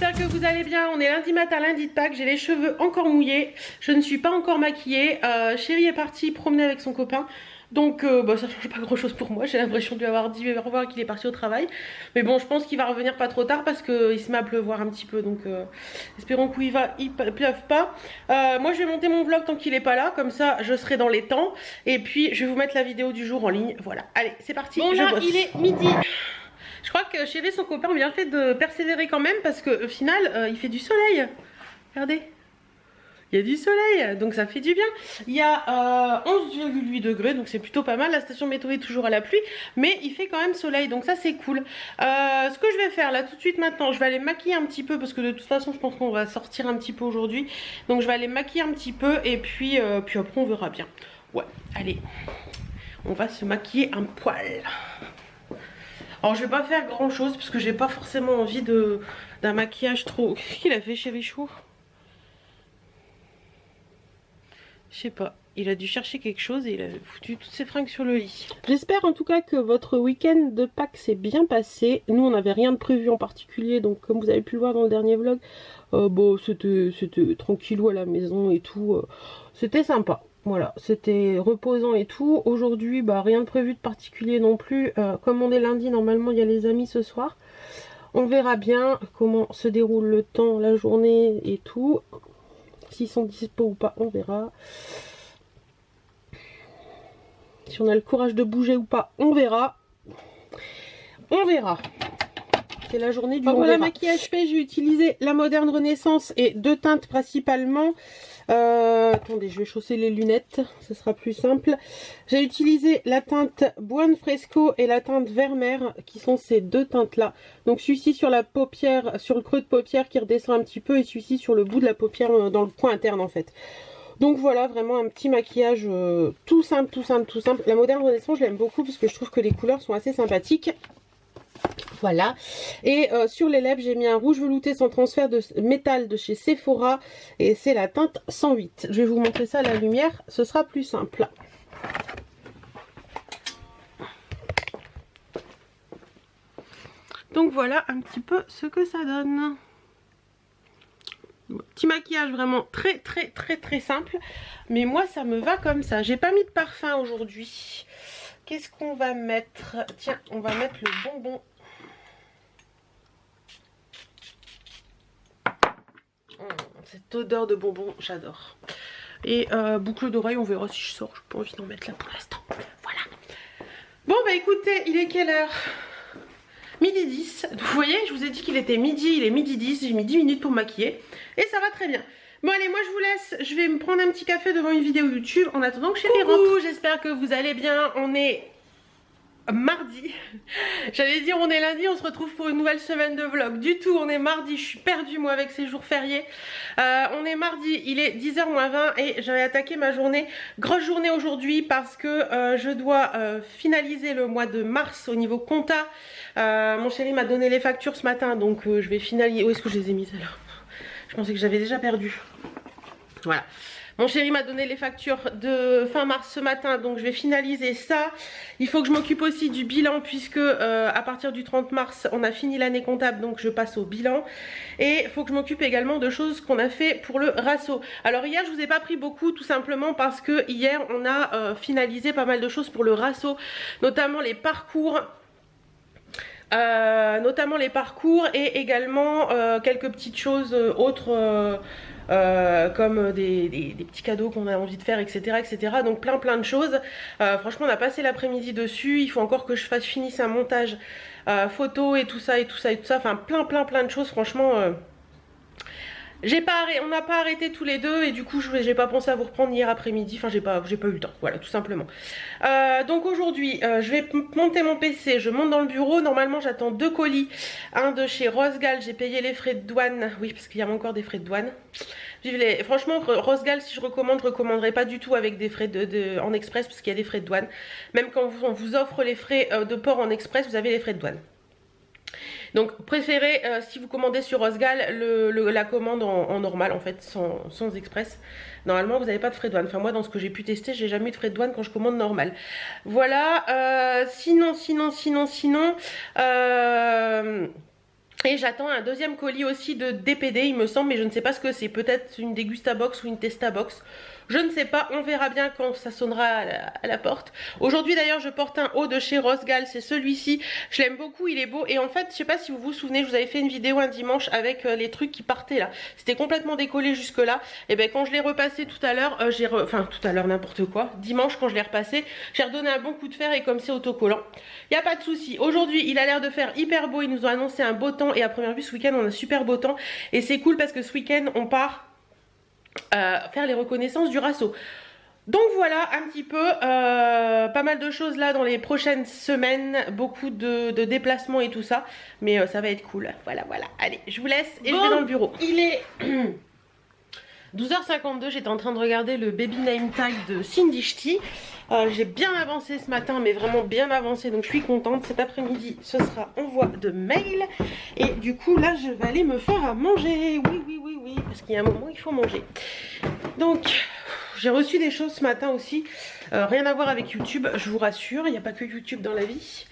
j'espère que vous allez bien. On est lundi matin, lundi de Pâques, j'ai les cheveux encore mouillés, je ne suis pas encore maquillée. Chérie est parti promener avec son copain, donc bah, ça change pas grand chose pour moi. J'ai l'impression de lui avoir dit au revoir et qu'il est parti au travail. Mais bon, je pense qu'il va revenir pas trop tard parce qu'il se met à pleuvoir un petit peu, donc espérons qu'il pleuve pas. Moi je vais monter mon vlog tant qu'il est pas là, comme ça je serai dans les temps. Et puis je vais vous mettre la vidéo du jour en ligne, voilà. Allez, c'est parti, bon, là il est midi. Je crois que chérie, son copain a bien fait de persévérer quand même parce qu'au final, il fait du soleil. Regardez. Il y a du soleil, donc ça fait du bien. Il y a 11,8 degrés, donc c'est plutôt pas mal. La station météo est toujours à la pluie, mais il fait quand même soleil, donc ça c'est cool. Ce que je vais faire là tout de suite maintenant, je vais aller me maquiller un petit peu parce que de toute façon je pense qu'on va sortir un petit peu aujourd'hui. Donc je vais aller me maquiller un petit peu et puis après on verra bien. Ouais, allez, on va se maquiller un poil. Alors je vais pas faire grand chose parce que j'ai pas forcément envie d'un maquillage trop... Qu'est-ce qu'il a fait chéri chou? Je sais pas, il a dû chercher quelque chose et il a foutu toutes ses fringues sur le lit. J'espère en tout cas que votre week-end de Pâques s'est bien passé. Nous on n'avait rien de prévu en particulier, donc comme vous avez pu le voir dans le dernier vlog, bon c'était tranquillou à la maison et tout, c'était sympa. Voilà, c'était reposant et tout. Aujourd'hui, bah, rien de prévu de particulier non plus. Comme on est lundi, normalement, il y a les amis ce soir. On verra bien comment se déroule le temps, la journée et tout. S'ils sont dispo ou pas, on verra. Si on a le courage de bouger ou pas, on verra. On verra. C'est la journée du voilà, maquillage fait, j'ai utilisé la Moderne Renaissance et deux teintes principalement. Attendez, je vais chausser les lunettes, ce sera plus simple. J'ai utilisé la teinte Buon Fresco et la teinte Vermeer, qui sont ces deux teintes là. Donc celui-ci sur la paupière, sur le creux de paupière qui redescend un petit peu, et celui-ci sur le bout de la paupière, dans le coin interne en fait. Donc voilà, vraiment un petit maquillage tout simple, tout simple, tout simple. La Moderne Renaissance, je l'aime beaucoup parce que je trouve que les couleurs sont assez sympathiques. Voilà, et sur les lèvres j'ai mis un rouge velouté sans transfert de métal de chez Sephora et c'est la teinte 108. Je vais vous montrer ça à la lumière, ce sera plus simple. Donc voilà un petit peu ce que ça donne. Petit maquillage vraiment très simple, mais moi ça me va comme ça. J'ai pas mis de parfum aujourd'hui. Qu'est-ce qu'on va mettre? Tiens, on va mettre le bonbon. Cette odeur de bonbon, j'adore. Et boucle d'oreille, on verra si je sors. J'ai pas envie d'en mettre là pour l'instant. Voilà. Bon bah écoutez, il est quelle heure? Midi 10. Vous voyez, je vous ai dit qu'il était midi, il est midi 10. J'ai mis 10 minutes pour me maquiller. Et ça va très bien. Bon allez, moi je vous laisse. Je vais me prendre un petit café devant une vidéo YouTube en attendant que chérie rentre. J'espère que vous allez bien. On est... mardi, j'allais dire on est lundi, on se retrouve pour une nouvelle semaine de vlog. Du tout, on est mardi, je suis perdue moi avec ces jours fériés. On est mardi, il est 10h moins 20 et j'avais attaqué ma journée. Grosse journée aujourd'hui parce que je dois finaliser le mois de mars au niveau compta. Mon chéri m'a donné les factures ce matin, donc je vais finaliser. Où est-ce que je les ai mises alors? Je pensais que j'avais déjà perdu. Voilà. Mon chéri m'a donné les factures de fin mars ce matin, donc je vais finaliser ça. Il faut que je m'occupe aussi du bilan puisque à partir du 30 mars, on a fini l'année comptable, donc je passe au bilan. Et il faut que je m'occupe également de choses qu'on a fait pour le RASO. Alors hier, je vous ai pas pris beaucoup tout simplement parce que hier, on a finalisé pas mal de choses pour le RASO, notamment les parcours. Et également quelques petites choses autres comme des petits cadeaux qu'on a envie de faire, etc. Donc plein de choses. Franchement on a passé l'après-midi dessus. Il faut encore que je finisse un montage photo et tout ça. Enfin plein de choses franchement. On n'a pas arrêté tous les deux et du coup j'ai pas pensé à vous reprendre hier après-midi, enfin j'ai pas eu le temps, voilà tout simplement. Donc aujourd'hui je vais monter mon PC, je monte dans le bureau, normalement j'attends deux colis, un de chez Rosgal, j'ai payé les frais de douane, oui parce qu'il y a encore des frais de douane. Franchement Rosgal si je recommanderais pas du tout avec des frais en express parce qu'il y a des frais de douane. Même quand on vous offre les frais de port en express, vous avez les frais de douane. Donc préférez si vous commandez sur Rosgal la commande en normal en fait sans express. Normalement vous n'avez pas de frais de douane. Enfin moi dans ce que j'ai pu tester j'ai jamais eu de frais de douane quand je commande normal. Voilà sinon Et j'attends un deuxième colis aussi de DPD il me semble, mais je ne sais pas ce que c'est, peut-être une Degustabox ou une Testabox. Je ne sais pas, on verra bien quand ça sonnera à la porte. Aujourd'hui d'ailleurs je porte un haut de chez Rosgal, c'est celui-ci. Je l'aime beaucoup, il est beau. Et en fait, je sais pas si vous vous souvenez, je vous avais fait une vidéo un dimanche avec les trucs qui partaient là. C'était complètement décollé jusque là. Et ben quand je l'ai repassé tout à l'heure, enfin tout à l'heure n'importe quoi, dimanche quand je l'ai repassé, j'ai redonné un bon coup de fer et comme c'est autocollant, il n'y a pas de souci. Aujourd'hui il a l'air de faire hyper beau, ils nous ont annoncé un beau temps et à première vue ce week-end on a super beau temps. Et c'est cool parce que ce week-end on part faire les reconnaissances du Rasso. Donc voilà un petit peu, pas mal de choses là dans les prochaines semaines, beaucoup de déplacements et tout ça, mais ça va être cool. Voilà, allez, je vous laisse et je vais dans le bureau. Il est 12h52, j'étais en train de regarder le Baby Name Tag de Cindy Ch'ti. J'ai bien avancé ce matin, mais vraiment bien avancé, donc je suis contente. Cet après-midi, ce sera envoi de mail. Et du coup, là, je vais aller me faire à manger. Oui, parce qu'il y a un moment, il faut manger. Donc, j'ai reçu des choses ce matin aussi. Rien à voir avec YouTube, je vous rassure, il n'y a pas que YouTube dans la vie.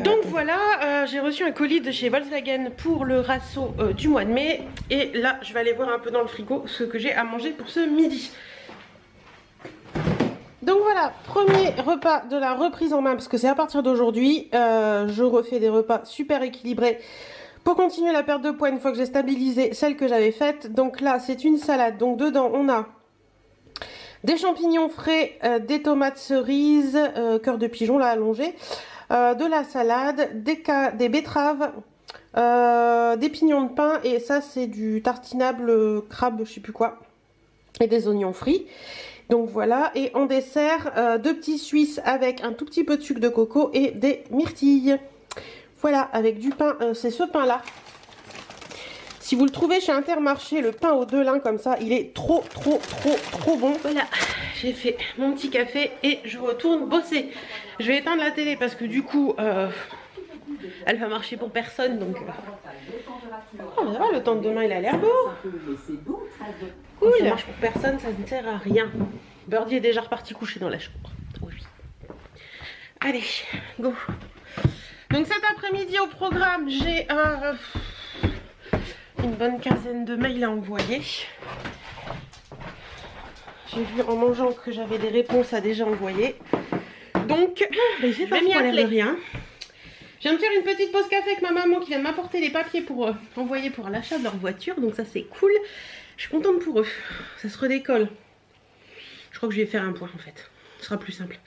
Donc voilà, j'ai reçu un colis de chez Volkswagen pour le Rasso du mois de mai. Et là, je vais aller voir un peu dans le frigo ce que j'ai à manger pour ce midi. Donc voilà, premier repas de la reprise en main, parce que c'est à partir d'aujourd'hui. Je refais des repas super équilibrés pour continuer la perte de poids une fois que j'ai stabilisé celle que j'avais faite. Donc là, c'est une salade. Donc dedans, on a des champignons frais, des tomates cerises, cœur de pigeon là allongé, de la salade, des betteraves, des pignons de pain, et ça c'est du tartinable crabe, je sais plus quoi, et des oignons frits. Donc voilà, et en dessert, deux petits suisses avec un tout petit peu de sucre de coco et des myrtilles. Voilà, avec du pain, c'est ce pain là. Si vous le trouvez chez Intermarché, le pain aux 2 lins comme ça, il est trop bon. Voilà, j'ai fait mon petit café et je retourne bosser. Je vais éteindre la télé parce que du coup, elle va marcher pour personne. Donc, oh, ça va, le temps de demain, il a l'air beau. Cool, ça marche pour personne, ça ne sert à rien. Birdie est déjà reparti coucher dans la chambre. Oui. Allez, go. Donc cet après-midi au programme, j'ai une bonne quinzaine de mails à envoyer. J'ai vu en mangeant que j'avais des réponses à déjà envoyer. Donc, je vais m'y atteler. Rien. Je viens de faire une petite pause café avec ma maman qui vient de m'apporter les papiers pour envoyer pour l'achat de leur voiture. Donc ça c'est cool. Je suis contente pour eux. Ça se redécolle. Je crois que je vais faire un point en fait. Ce sera plus simple.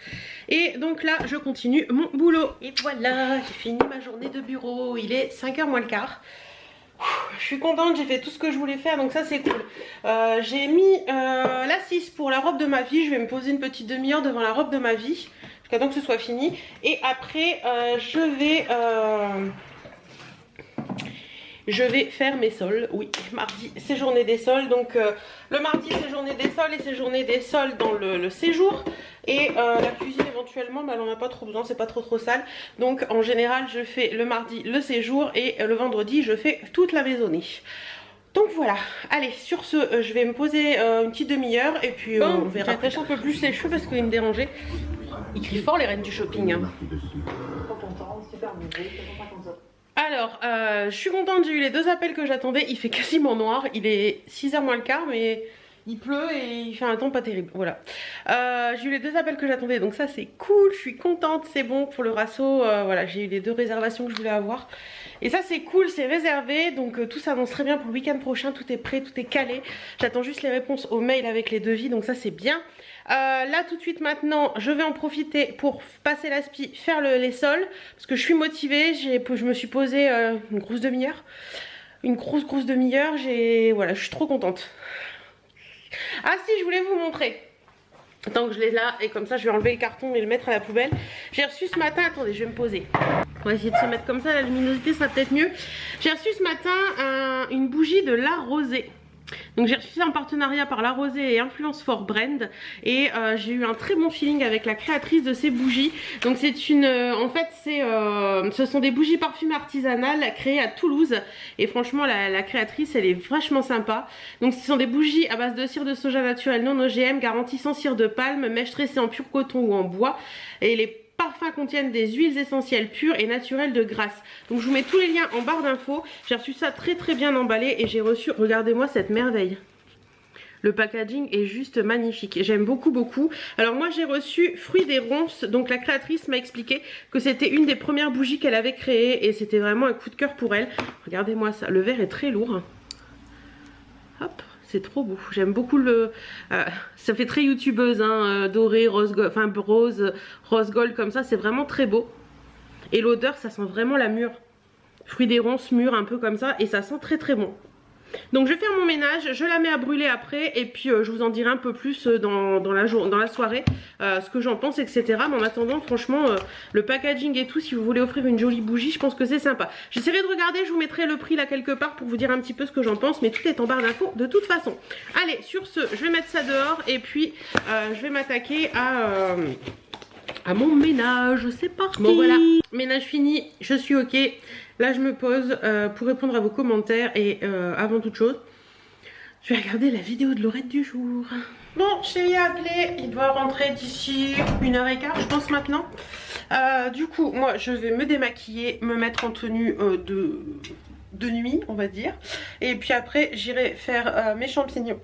Et donc là, je continue mon boulot. Et voilà, j'ai fini ma journée de bureau. Il est 5h moins le quart. Je suis contente, j'ai fait tout ce que je voulais faire, donc ça c'est cool. J'ai mis l'assise pour la robe de ma vie. Je vais me poser une petite demi-heure devant la robe de ma vie jusqu'à temps que ce soit fini. Et après, je vais faire mes sols. Oui, mardi c'est journée des sols. Donc le mardi c'est journée des sols et c'est journée des sols dans le séjour. Et la cuisine éventuellement, bah, elle en a pas trop besoin, c'est pas trop sale. Donc en général je fais le mardi le séjour et le vendredi je fais toute la maisonnée. Donc voilà, allez sur ce je vais me poser une petite demi-heure et puis on verra. J'attache un peu plus les cheveux parce qu'ils me dérangeaient. Ils crient fort les reines du shopping hein. Alors, je suis contente, j'ai eu les 2 appels que j'attendais. Il fait quasiment noir, il est 6h moins le quart, mais il pleut et il fait un temps pas terrible. Voilà, j'ai eu les 2 appels que j'attendais, donc ça c'est cool, je suis contente, c'est bon pour le Rasso. Voilà, j'ai eu les 2 réservations que je voulais avoir. Et ça c'est cool, c'est réservé, donc tout s'annonce très bien pour le week-end prochain, tout est prêt, tout est calé. J'attends juste les réponses aux mails avec les devis, donc ça c'est bien. Là tout de suite maintenant je vais en profiter pour passer l'aspi, faire les sols parce que je suis motivée, je me suis posée une grosse demi-heure, voilà, je suis trop contente. Ah si, je voulais vous montrer, tant que je l'ai là et comme ça je vais enlever le carton et le mettre à la poubelle. J'ai reçu ce matin, attendez je vais me poser, on va essayer de se mettre comme ça, la luminosité sera peut-être mieux. J'ai reçu ce matin une bougie de La Rosée. Donc j'ai reçu ça en partenariat par La Rosée et Influence for Brand. Et j'ai eu un très bon feeling avec la créatrice de ces bougies. Donc c'est une... en fait ce sont des bougies parfumées artisanales créées à Toulouse. Et franchement la créatrice elle est vachement sympa. Donc ce sont des bougies à base de cire de soja naturel non OGM, garantie sans cire de palme, mèche tressée en pur coton ou en bois. Et les parfums contiennent des huiles essentielles pures et naturelles de grâce. Donc je vous mets tous les liens en barre d'infos. J'ai reçu ça très bien emballé et j'ai reçu, regardez-moi cette merveille. Le packaging est juste magnifique, j'aime beaucoup. Alors moi j'ai reçu Fruits des Ronces, donc la créatrice m'a expliqué que c'était une des premières bougies qu'elle avait créées et c'était vraiment un coup de cœur pour elle. Regardez-moi ça, le verre est très lourd. Hop, c'est trop beau, j'aime beaucoup le... ça fait très youtubeuse, hein, doré, rose gold, enfin rose gold comme ça, c'est vraiment très beau. Et l'odeur, ça sent vraiment la mûre. Fruits des Ronces mûr un peu comme ça et ça sent très bon. Donc je vais faire mon ménage, je la mets à brûler après et puis je vous en dirai un peu plus dans la soirée ce que j'en pense, etc. Mais en attendant, franchement, le packaging et tout, si vous voulez offrir une jolie bougie, je pense que c'est sympa. J'essaierai de regarder, je vous mettrai le prix là quelque part pour vous dire un petit peu ce que j'en pense, mais tout est en barre d'infos de toute façon. Allez, sur ce, je vais mettre ça dehors et puis je vais m'attaquer à mon ménage. C'est parti. Bon voilà, ménage fini, je suis ok. Là je me pose pour répondre à vos commentaires et avant toute chose, je vais regarder la vidéo de Laurette du jour. Bon, chéri a appelé, il doit rentrer d'ici 1h15 je pense maintenant. Du coup, moi je vais me démaquiller, me mettre en tenue de nuit on va dire. Et puis après j'irai faire mes champignons.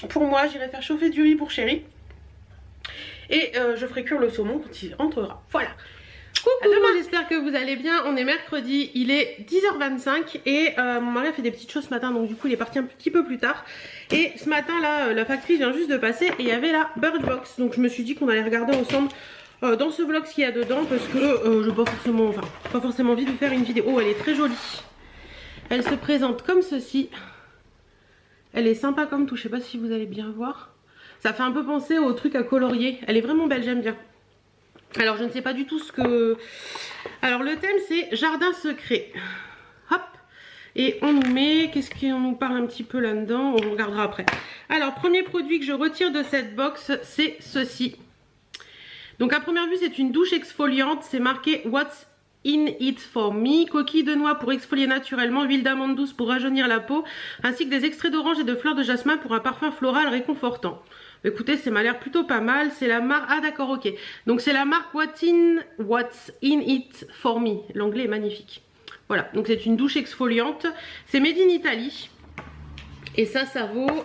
Pour moi j'irai faire chauffer du riz pour chéri. Et je ferai cuire le saumon quand il rentrera. Voilà. Coucou, j'espère que vous allez bien. On est mercredi, il est 10h25 et mon mari a fait des petites choses ce matin, donc du coup il est parti un petit peu plus tard. Et ce matin là, la factrice vient juste de passer et il y avait la Birchbox. Donc je me suis dit qu'on allait regarder ensemble dans ce vlog ce qu'il y a dedans parce que je n'ai pas forcément envie de faire une vidéo. Oh, elle est très jolie. Elle se présente comme ceci. Elle est sympa comme tout, je sais pas si vous allez bien voir. Ça fait un peu penser au truc à colorier. Elle est vraiment belle, j'aime bien. Alors je ne sais pas du tout ce que... Alors le thème c'est jardin secret. Hop. Et on nous met... Qu'est-ce qu'on nous parle un petit peu là-dedans? On regardera après. Alors premier produit que je retire de cette box, c'est ceci. Donc à première vue c'est une douche exfoliante. C'est marqué What's in it for me. Coquille de noix pour exfolier naturellement. Huile d'amande douce pour rajeunir la peau. Ainsi que des extraits d'orange et de fleurs de jasmin pour un parfum floral réconfortant. Écoutez, ça m'a l'air plutôt pas mal. C'est la marque... Ah d'accord, ok. Donc c'est la marque What's in it for me. L'anglais est magnifique. Voilà, donc c'est une douche exfoliante. C'est made in Italy. Et ça vaut...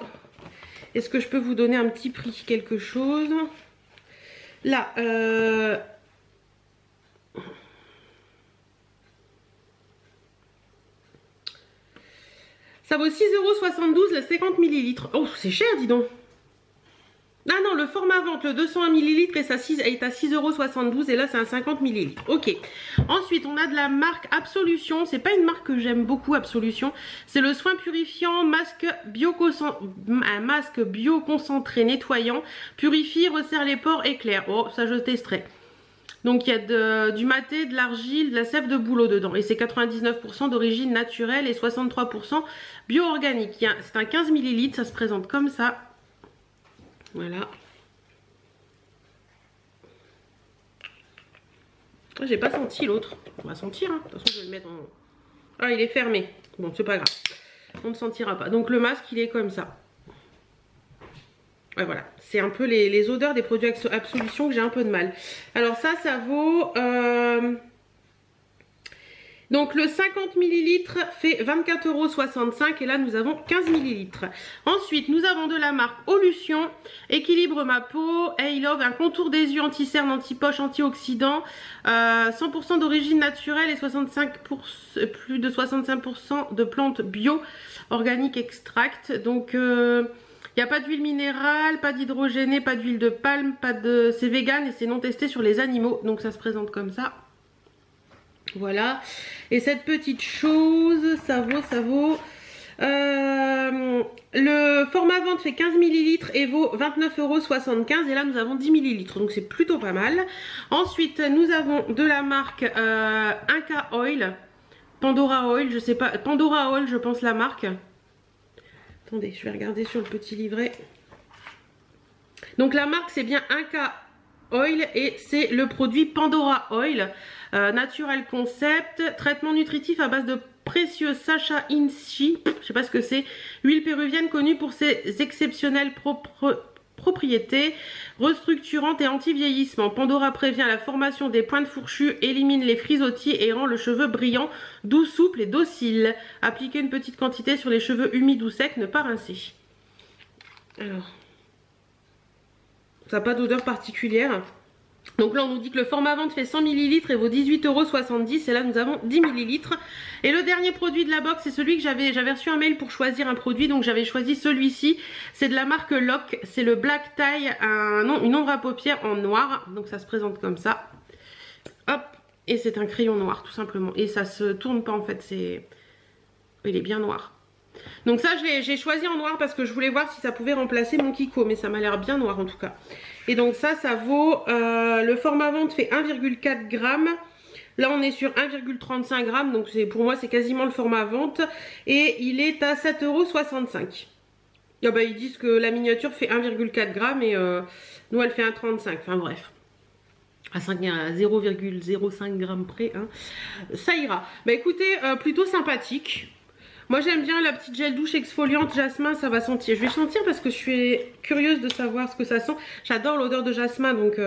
Est-ce que je peux vous donner un petit prix, quelque chose? Là, ça vaut 6,72 € le 50 ml. Oh, c'est cher, dis donc. Ah non, le format vente, le 201 ml est à 6,72 € et là c'est un 50 ml. Ok. Ensuite, on a de la marque Absolution. C'est pas une marque que j'aime beaucoup, Absolution. C'est le soin purifiant masque bioconcentré nettoyant. Purifie, resserre les pores, éclaire. Oh, ça je testerai. Donc il y a du maté, de l'argile, de la sève de bouleau dedans. Et c'est 99% d'origine naturelle et 63% bio-organique. C'est un 15 ml, ça se présente comme ça. Voilà. J'ai pas senti l'autre. On va sentir, hein. De toute façon je vais le mettre en... Ah, il est fermé. Bon, c'est pas grave. On ne sentira pas. Donc le masque il est comme ça. Ouais, voilà, c'est un peu les odeurs des produits Absolution que j'ai un peu de mal. Alors ça vaut... Donc le 50 ml fait 24,65 € et là nous avons 15 ml. Ensuite nous avons de la marque Olution, équilibre ma peau, Hey Love, un contour des yeux anti-cerne, anti-poche, antioxydant, 100% d'origine naturelle et plus de 65% de plantes bio, organiques extract. Donc il n'y a pas d'huile minérale, pas d'hydrogéné, pas d'huile de palme, c'est vegan et c'est non testé sur les animaux. Donc ça se présente comme ça. Voilà. Et cette petite chose, ça vaut... le format vente fait 15 ml et vaut 29,75 € et là nous avons 10 ml. Donc c'est plutôt pas mal. Ensuite nous avons de la marque Inca Oil. Pandora Oil, je sais pas. Pandora Oil je pense la marque. Attendez, je vais regarder sur le petit livret. Donc la marque c'est bien Inca Oil et c'est le produit Pandora Oil. Natural Concept, traitement nutritif à base de précieux Sacha Inchi, je sais pas ce que c'est. Huile péruvienne connue pour ses exceptionnelles propriétés restructurantes et anti-vieillissement. Pandora prévient la formation des pointes fourchues, élimine les frisottis et rend le cheveu brillant, doux, souple et docile. Appliquez une petite quantité sur les cheveux humides ou secs, ne pas rincer. Alors, ça n'a pas d'odeur particulière. Donc là on nous dit que le format vente fait 100 ml et vaut 18,70 €. Et là nous avons 10 ml. Et le dernier produit de la box, c'est celui que j'avais reçu un mail pour choisir un produit. Donc j'avais choisi celui-ci. C'est de la marque Lock. C'est le Black Tie, une ombre à paupières en noir. Donc ça se présente comme ça. Hop. Et c'est un crayon noir tout simplement. Et ça se tourne pas en fait. Il est bien noir. Donc ça j'ai choisi en noir parce que je voulais voir si ça pouvait remplacer mon Kiko. Mais ça m'a l'air bien noir en tout cas. Et donc ça vaut, le format vente fait 1,4 g. Là on est sur 1,35 g. Donc pour moi c'est quasiment le format vente. Et il est à 7,65 €. Ah bah, ils disent que la miniature fait 1,4 g. Et nous elle fait 1,35 g. Enfin bref. À 0,05 g près. Hein. Ça ira. Bah écoutez, plutôt sympathique. Moi j'aime bien la petite gel douche exfoliante jasmin, ça va sentir. Je vais sentir parce que je suis curieuse de savoir ce que ça sent. J'adore l'odeur de jasmin donc...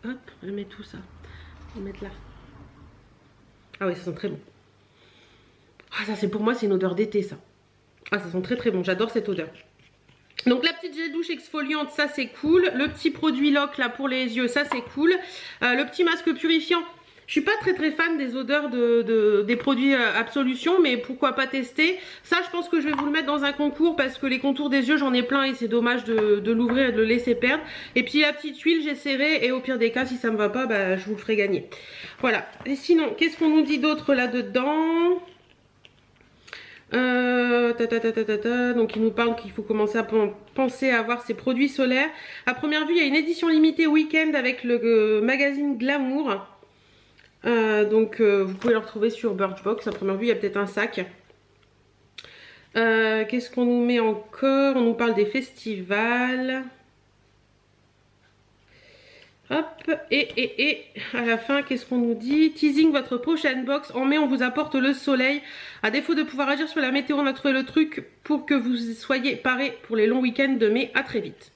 Hop, je mets tout ça. On va mettre là. Ah oui, ça sent très bon. Ah ça c'est pour moi, c'est une odeur d'été ça. Ah ça sent très très bon, j'adore cette odeur. Donc la petite gel douche exfoliante, ça c'est cool. Le petit produit Lock là pour les yeux, ça c'est cool. Le petit masque purifiant, je suis pas très fan des odeurs des produits Absolution, mais pourquoi pas tester. Ça je pense que je vais vous le mettre dans un concours parce que les contours des yeux j'en ai plein et c'est dommage de l'ouvrir et de le laisser perdre. Et puis la petite huile j'essaierai et au pire des cas si ça me va pas, bah, je vous le ferai gagner. Voilà. Et sinon qu'est-ce qu'on nous dit d'autre là-dedans? Donc il nous parle qu'il faut commencer à penser à avoir ses produits solaires. À première vue il y a une édition limitée week-end avec le magazine Glamour. Vous pouvez le retrouver sur Birchbox. À première vue il y a peut-être un sac. Qu'est-ce qu'on nous met encore? On nous parle des festivals. Hop, et à la fin, qu'est-ce qu'on nous dit? Teasing votre prochaine box. En mai, on vous apporte le soleil. À défaut de pouvoir agir sur la météo, on a trouvé le truc pour que vous soyez parés pour les longs week-ends de mai. À très vite.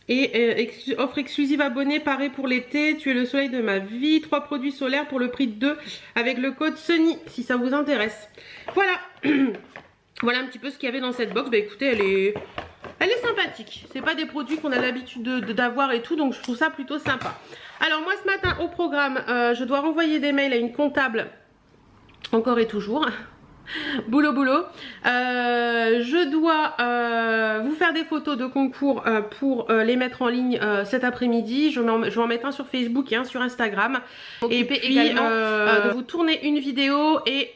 Et offre exclusive abonnée, paré pour l'été. Tu es le soleil de ma vie. 3 produits solaires pour le prix de 2 avec le code Sunny si ça vous intéresse. Voilà. Voilà un petit peu ce qu'il y avait dans cette box. Bah écoutez, elle est sympathique. C'est pas des produits qu'on a l'habitude d'avoir et tout, donc je trouve ça plutôt sympa. Alors moi ce matin au programme, je dois renvoyer des mails à une comptable, encore et toujours. Boulot boulot. Je dois vous faire des photos de concours pour les mettre en ligne cet après-midi. Je vais en mettre un sur Facebook et un sur Instagram. Et puis également de vous tourner une vidéo et...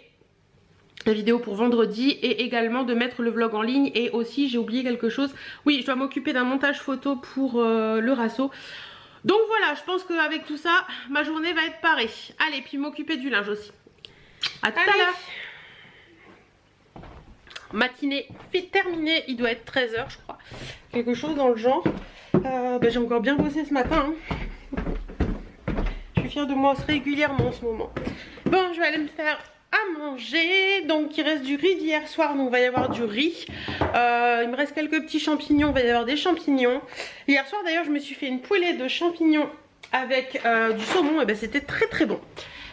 la vidéo pour vendredi et également de mettre le vlog en ligne. Et aussi j'ai oublié quelque chose, oui je dois m'occuper d'un montage photo pour le rasso. Donc voilà, je pense qu'avec tout ça ma journée va être parée. Allez, puis m'occuper du linge aussi. À tout à l'heure. Matinée terminée, il doit être 13 h je crois, quelque chose dans le genre. J'ai encore bien bossé ce matin hein. Je suis fière de moi régulièrement en ce moment. Bon, je vais aller me faire à manger. Donc il reste du riz d'hier soir, donc il va y avoir du riz. Il me reste quelques petits champignons, il va y avoir des champignons. Hier soir d'ailleurs je me suis fait une poêlée de champignons avec du saumon, et ben c'était très bon.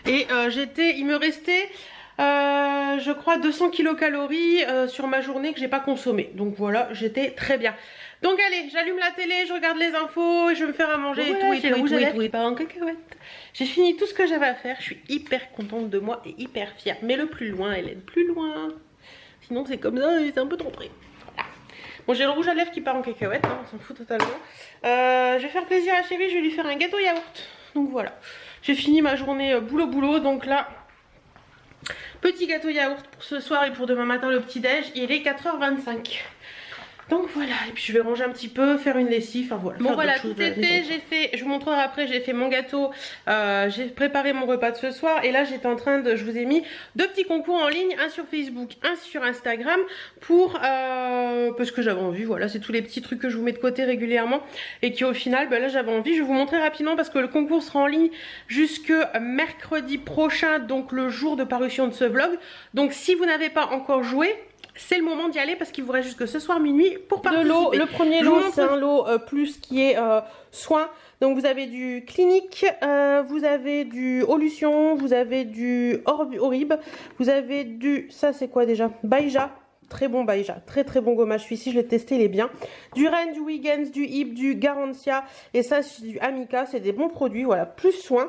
Et il me restait je crois 200 kilocalories sur ma journée que j'ai pas consommé. Donc voilà, j'étais très bien. Donc allez, j'allume la télé, je regarde les infos et je vais me faire à manger et tout et tout. En cacahuète. J'ai fini tout ce que j'avais à faire, je suis hyper contente de moi et hyper fière. Mais le plus loin, Hélène, plus loin. Sinon c'est comme ça et c'est un peu trop près. Voilà. Bon, j'ai le rouge à lèvres qui part en cacahuète, hein, on s'en fout totalement. Je vais faire plaisir à Chérie, je vais lui faire un gâteau yaourt. Donc voilà, j'ai fini ma journée boulot, donc là... petit gâteau yaourt pour ce soir et pour demain matin le petit déj. Il est 4 h 25. Donc voilà, et puis je vais ranger un petit peu, faire une lessive, enfin voilà. Bon voilà, tout est fait, j'ai fait, je vous montrerai après, j'ai fait mon gâteau, j'ai préparé mon repas de ce soir et là j'étais en train de, je vous ai mis 2 petits concours en ligne, un sur Facebook, un sur Instagram pour, parce que j'avais envie, voilà, c'est tous les petits trucs que je vous mets de côté régulièrement et qui au final, là j'avais envie, je vais vous montrer rapidement parce que le concours sera en ligne jusque mercredi prochain, donc le jour de parution de ce vlog. Donc si vous n'avez pas encore joué, c'est le moment d'y aller parce qu'il vous reste jusque ce soir minuit pour participer. Le premier lot, c'est un lot plus qui est soin. Donc vous avez du Clinique, vous avez du Olution, vous avez du Orib, vous avez du, ça c'est quoi déjà, Baïja. Très bon Baïja, très bon gommage, celui-ci je l'ai testé, il est bien. Du Ren, du Wiggins, du Hip, du Garantia et ça c'est du Amica, c'est des bons produits, voilà, plus soin.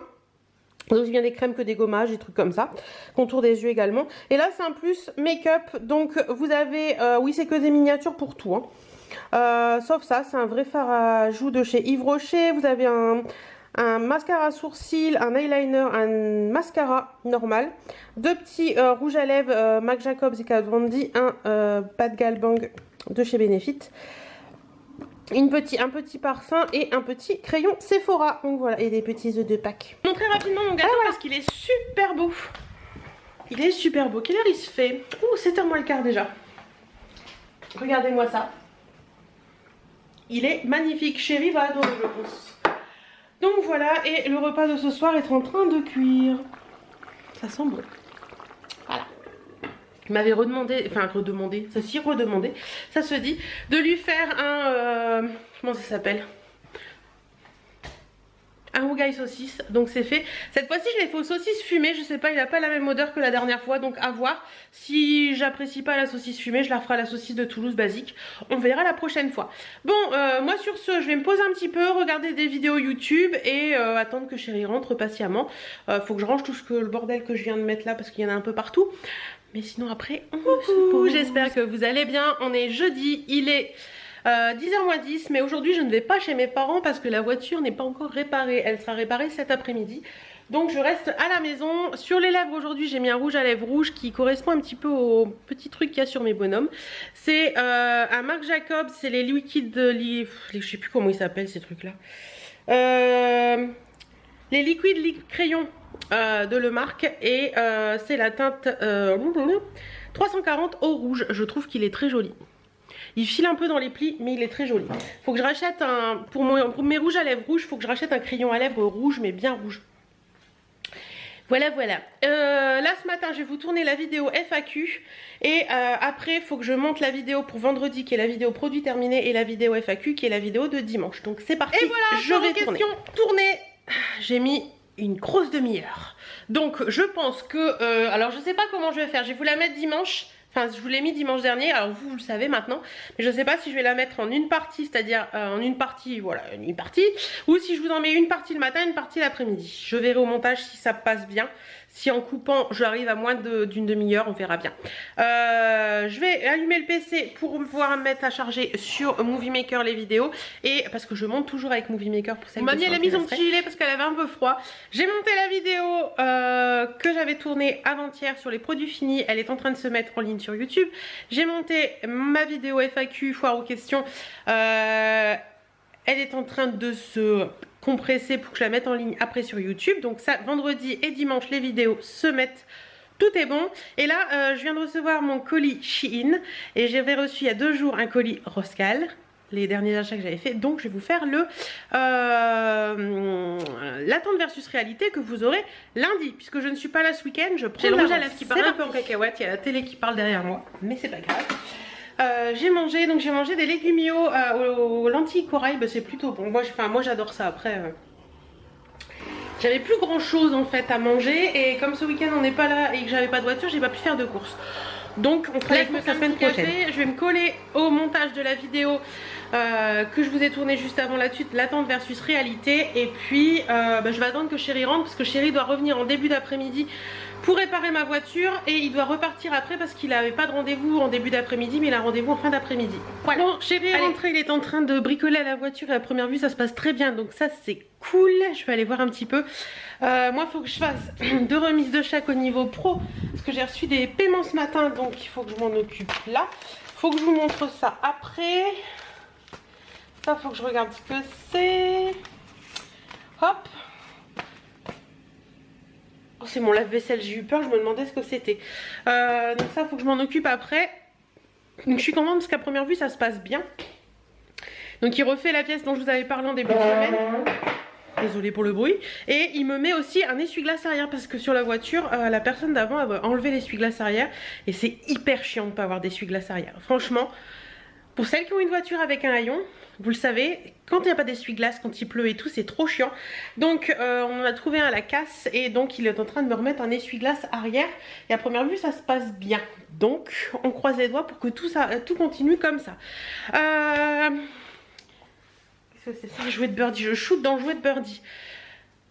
Aussi bien des crèmes que des gommages, des trucs comme ça. Contour des yeux également. Et là c'est un plus make-up. Donc vous avez, oui c'est que des miniatures pour tout. Hein. Sauf ça, c'est un vrai fard à joues de chez Yves Rocher. Vous avez un mascara sourcil, un eyeliner, un mascara normal. 2 petits rouges à lèvres Mac Jacobs et Kat Von D. Un Pat Galbang de chez Benefit. Un petit parfum et un petit crayon Sephora. Donc voilà, et des petits œufs de Pâques. Je vais montrer rapidement mon gâteau parce qu'il est super beau. Il est super beau. Quelle heure il se fait? Ouh, 7h moins le quart déjà. Regardez-moi ça. Il est magnifique. Chérie va adorer, je pense. Donc voilà, et le repas de ce soir est en train de cuire. Ça sent bon. Voilà. Il m'avait redemandé, enfin redemandé, ça se dit, de lui faire un, comment ça s'appelle, un rougail saucisse, donc c'est fait. Cette fois-ci je l'ai fait aux saucisses fumées, je sais pas, il n'a pas la même odeur que la dernière fois, donc à voir. Si j'apprécie pas la saucisse fumée, je la ferai à la saucisse de Toulouse basique, on verra la prochaine fois. Bon, moi sur ce, je vais me poser un petit peu, regarder des vidéos YouTube et attendre que Chérie rentre patiemment. Faut que je range tout le bordel que je viens de mettre là parce qu'il y en a un peu partout. Mais sinon après, j'espère que vous allez bien. On est jeudi, il est 10h moins 10. Mais aujourd'hui je ne vais pas chez mes parents parce que la voiture n'est pas encore réparée. Elle sera réparée cet après-midi. Donc je reste à la maison. Sur les lèvres aujourd'hui j'ai mis un rouge à lèvres rouge qui correspond un petit peu au petit truc qu'il y a sur mes bonhommes. C'est un Marc Jacobs, c'est les liquides, je sais plus comment ils s'appellent ces trucs là. Les liquides crayons de Le Marc et c'est la teinte 340 au rouge. Je trouve qu'il est très joli. Il file un peu dans les plis mais il est très joli. Faut que je rachète un, pour mes rouges à lèvres rouges, faut que je rachète un crayon à lèvres rouge mais bien rouge. Voilà. Là ce matin je vais vous tourner la vidéo FAQ et après il faut que je monte la vidéo pour vendredi qui est la vidéo produit terminé et la vidéo FAQ qui est la vidéo de dimanche. Donc c'est parti, et voilà, je vais tourner. J'ai mis une grosse demi-heure. Donc je pense que, alors je sais pas comment je vais faire, je vais vous la mettre dimanche. Enfin je vous l'ai mis dimanche dernier, alors vous le savez maintenant. Mais je sais pas si je vais la mettre en une partie, c'est-à-dire en une partie, voilà, une partie. Ou si je vous en mets une partie le matin, une partie l'après-midi. Je verrai au montage si ça passe bien. Si en coupant j'arrive à moins d'une demi-heure, on verra bien. Je vais allumer le PC pour pouvoir mettre à charger sur Movie Maker les vidéos. Et parce que je monte toujours avec Movie Maker pour celle qui Mamie elle a mis son petit gilet parce qu'elle avait un peu froid. J'ai monté la vidéo que j'avais tournée avant-hier sur les produits finis. Elle est en train de se mettre en ligne sur YouTube. J'ai monté ma vidéo FAQ, foire aux questions. Elle est en train de se compresser pour que je la mette en ligne après sur YouTube. Donc ça, vendredi et dimanche, les vidéos se mettent. Tout est bon. Et là, je viens de recevoir mon colis Shein. Et j'avais reçu il y a 2 jours un colis Roscal. Les derniers achats que j'avais fait. Donc je vais vous faire l'attente versus réalité que vous aurez lundi. Puisque je ne suis pas là ce week-end. Je prends le rouge à lèvres qui part un peu en cacahuète. Il y a la télé qui parle derrière moi. Mais c'est pas grave. J'ai mangé des légumiaux aux lentilles corail, bah, c'est plutôt bon. Moi j'adore ça. Après j'avais plus grand chose en fait à manger et comme ce week-end on n'est pas là et que j'avais pas de voiture, j'ai pas pu faire de courses. Donc on fera les courses la semaine prochaine. Je vais me coller au montage de la vidéo que je vous ai tourné juste avant là-dessus, l'attente versus réalité. Et puis je vais attendre que Chérie rentre parce que Chérie doit revenir en début d'après-midi pour réparer ma voiture et il doit repartir après parce qu'il n'avait pas de rendez-vous en début d'après-midi mais il a un rendez-vous en fin d'après-midi. Voilà. Bon, Chérie est rentré, il est en train de bricoler à la voiture et à première vue ça se passe très bien donc ça c'est cool. Je vais aller voir un petit peu. Moi il faut que je fasse 2 remises de chèques au niveau pro parce que j'ai reçu des paiements ce matin donc il faut que je m'en occupe là. faut que je vous montre ça après. Ça, faut que je regarde ce que c'est. Hop. Oh, c'est mon lave-vaisselle, j'ai eu peur, je me demandais ce que c'était. Donc ça, faut que je m'en occupe après. Donc je suis contente parce qu'à première vue, ça se passe bien. Donc il refait la pièce dont je vous avais parlé en début de semaine. Désolée pour le bruit. Et il me met aussi un essuie-glace arrière parce que sur la voiture, la personne d'avant avait enlevé l'essuie-glace arrière. Et c'est hyper chiant de ne pas avoir d'essuie-glace arrière. Franchement, pour celles qui ont une voiture avec un haillon, vous le savez, quand il n'y a pas d'essuie-glace, quand il pleut et tout, c'est trop chiant. Donc on en a trouvé un à la casse et donc il est en train de me remettre un essuie-glace arrière. Et à première vue, ça se passe bien. Donc on croise les doigts pour que tout continue comme ça. C'est ça, jouet de birdie, je shoot dans jouet de birdie.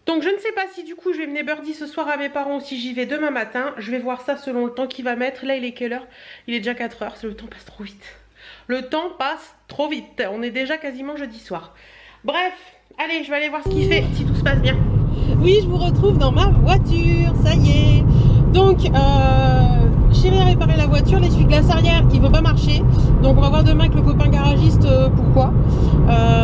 Donc je ne sais pas si du coup je vais mener birdie ce soir à mes parents ou si j'y vais demain matin. Je vais voir ça selon le temps qu'il va mettre. Là il est quelle heure? Il est déjà 4 heures, le temps passe trop vite. Le temps passe trop vite, on est déjà quasiment jeudi soir. Bref, allez je vais aller voir ce qu'il fait, si tout se passe bien. Oui, je vous retrouve dans ma voiture, ça y est. Donc chérie a réparé la voiture, l'essuie-glace arrière il veut pas marcher. Donc on va voir demain avec le copain garagiste pourquoi.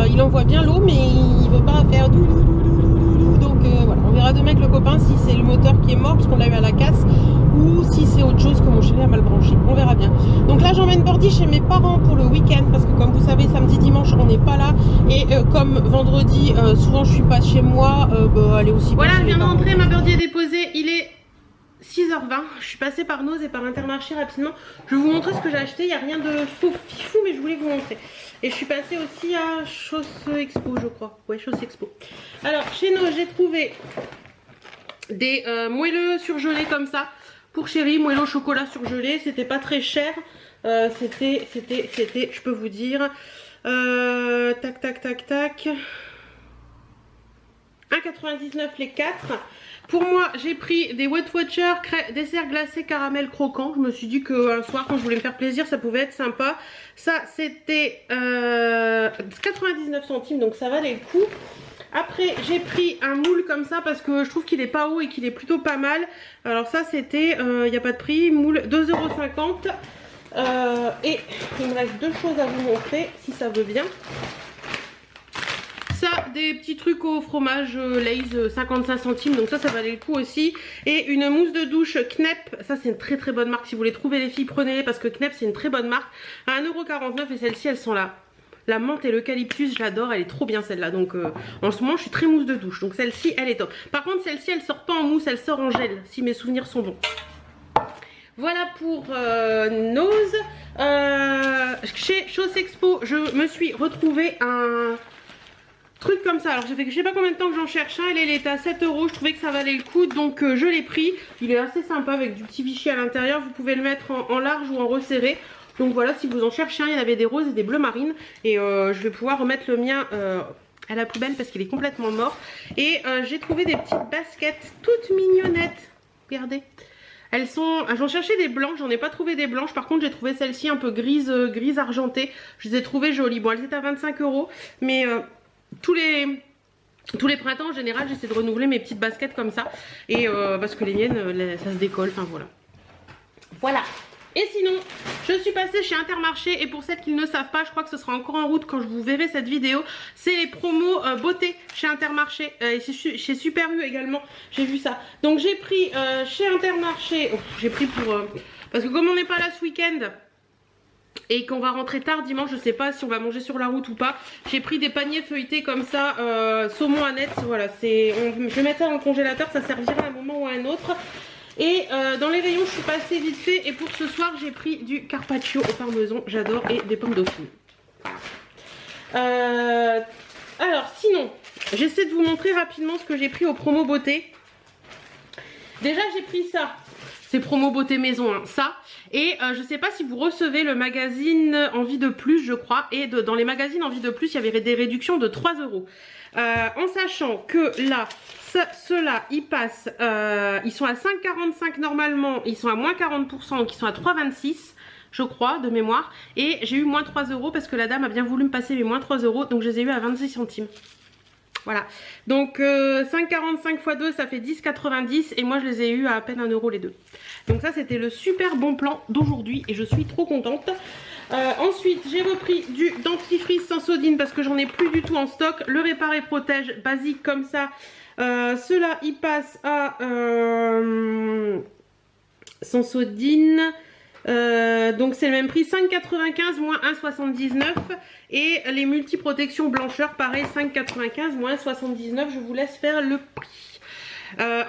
Il envoie bien l'eau mais il veut pas faire doudou. Donc voilà, on verra demain avec le copain si c'est le moteur qui est mort parce qu'on l'a eu à la casse ou si c'est autre chose que mon chéri a mal branché. On verra bien. Donc là j'emmène Birdie chez mes parents pour le week-end parce que comme vous savez samedi dimanche on n'est pas là et comme vendredi souvent je suis pas chez moi, elle est aussi. Voilà, je viens d'entrer, ma Birdie est déposée, il est 6h20, je suis passée par Nose et par Intermarché rapidement. Je vais vous montrer ce que j'ai acheté, il n'y a rien de faux fifou mais je voulais vous montrer. Et je suis passée aussi à Chausse Expo je crois. Ouais, Chausse Expo. Alors chez Nose j'ai trouvé des moelleux surgelés comme ça. Pour chérie, moelleux au chocolat surgelé, c'était pas très cher. C'était, je peux vous dire, tac tac tac tac, 1,99 les 4. Pour moi, j'ai pris des Weight Watchers dessert glacé caramel croquant. Je me suis dit qu'un soir, quand je voulais me faire plaisir, ça pouvait être sympa. Ça, c'était 99 centimes, donc ça valait le coup. Après, j'ai pris un moule comme ça parce que je trouve qu'il est pas haut et qu'il est plutôt pas mal. Alors ça, c'était, il n'y a pas de prix, moule 2,50 €. Et il me reste deux choses à vous montrer, si ça veut bien. Ça, des petits trucs au fromage Lay's 55 centimes, donc ça valait le coup aussi. Et une mousse de douche Knep, ça c'est une très très bonne marque. Si vous voulez trouver les filles, prenez-les parce que Knep c'est une très bonne marque. À 1,49 € et celles-ci elles sont là. La menthe et l'eucalyptus, je l'adore, elle est trop bien celle-là. Donc en ce moment je suis très mousse de douche, donc celle-ci elle est top. Par contre celle-ci elle sort pas en mousse, elle sort en gel, si mes souvenirs sont bons. Voilà pour Nose. Chez Chausse Expo, je me suis retrouvée un truc comme ça. Alors j'ai fait que je sais pas combien de temps que j'en cherche un. Il était à 7 €. Je trouvais que ça valait le coup, donc je l'ai pris. Il est assez sympa avec du petit Vichy à l'intérieur. Vous pouvez le mettre en large ou en resserré. Donc voilà, si vous en cherchez un, il y en avait des roses et des bleus marines. Et je vais pouvoir remettre le mien à la poubelle parce qu'il est complètement mort. Et j'ai trouvé des petites baskets toutes mignonnettes. Regardez. Elles sont, j'en cherchais des blanches, j'en ai pas trouvé des blanches. Par contre j'ai trouvé celle-ci un peu grise argentée. Je les ai trouvées jolies. Bon, elles étaient à 25 €. Mais tous les printemps en général j'essaie de renouveler mes petites baskets comme ça. Et parce que les miennes ça se décolle. Enfin voilà. Et sinon, je suis passée chez Intermarché et pour celles qui ne savent pas, je crois que ce sera encore en route quand je vous verrai cette vidéo. C'est les promos beauté chez Intermarché et chez Super U également, j'ai vu ça. Donc j'ai pris chez Intermarché, j'ai pris pour... parce que comme on n'est pas là ce week-end et qu'on va rentrer tard dimanche, je sais pas si on va manger sur la route ou pas. J'ai pris des paniers feuilletés comme ça, saumon Annette, voilà. Je vais mettre ça dans le congélateur, ça servira à un moment ou à un autre. Et dans les rayons je suis passée vite fait et pour ce soir j'ai pris du carpaccio au parmesan, j'adore, et des pommes dauphines. Alors sinon, j'essaie de vous montrer rapidement ce que j'ai pris au promo beauté. Déjà j'ai pris ça, c'est promo beauté maison, hein, ça. Et je sais pas si vous recevez le magazine Envie de plus je crois. Et dans les magazines Envie de plus il y avait des réductions de 3 €. En sachant que là, ceux-là, ils passent, ils sont à 5,45 normalement, ils sont à moins 40%, donc ils sont à 3,26 je crois, de mémoire. Et j'ai eu moins 3 € parce que la dame a bien voulu me passer mes moins 3 €, donc je les ai eu à 26 centimes. Voilà, donc 5,45 x 2 ça fait 10,90 et moi je les ai eu à peine 1 € les deux. Donc ça c'était le super bon plan d'aujourd'hui et je suis trop contente. Ensuite, j'ai repris du dentifrice Sensodyne parce que j'en ai plus du tout en stock. Le Répare et Protège basique comme ça. Ceux-là, ils passent à Sensodyne. Donc c'est le même prix, 5,95 moins 1,79. Et les multi-protections blancheur, pareil, 5,95 moins 1,79. Je vous laisse faire le prix.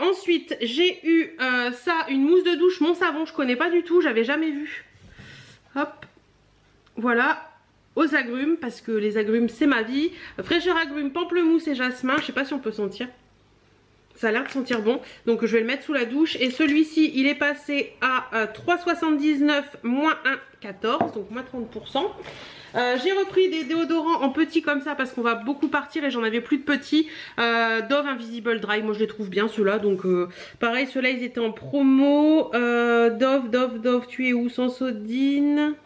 Ensuite, j'ai eu ça, une mousse de douche, mon savon, je connais pas du tout, j'avais jamais vu. Hop, voilà, aux agrumes, parce que les agrumes c'est ma vie. Fraîcheur agrumes, pamplemousse et jasmin, je sais pas si on peut sentir. Ça a l'air de sentir bon, donc je vais le mettre sous la douche. Et celui-ci, il est passé à 3,79 moins 1,14, donc moins 30%. J'ai repris des déodorants en petits comme ça parce qu'on va beaucoup partir et j'en avais plus de petits. Dove Invisible Dry, moi je les trouve bien ceux-là. Donc pareil, ceux-là ils étaient en promo. Dove, tu es où? Sensodyne.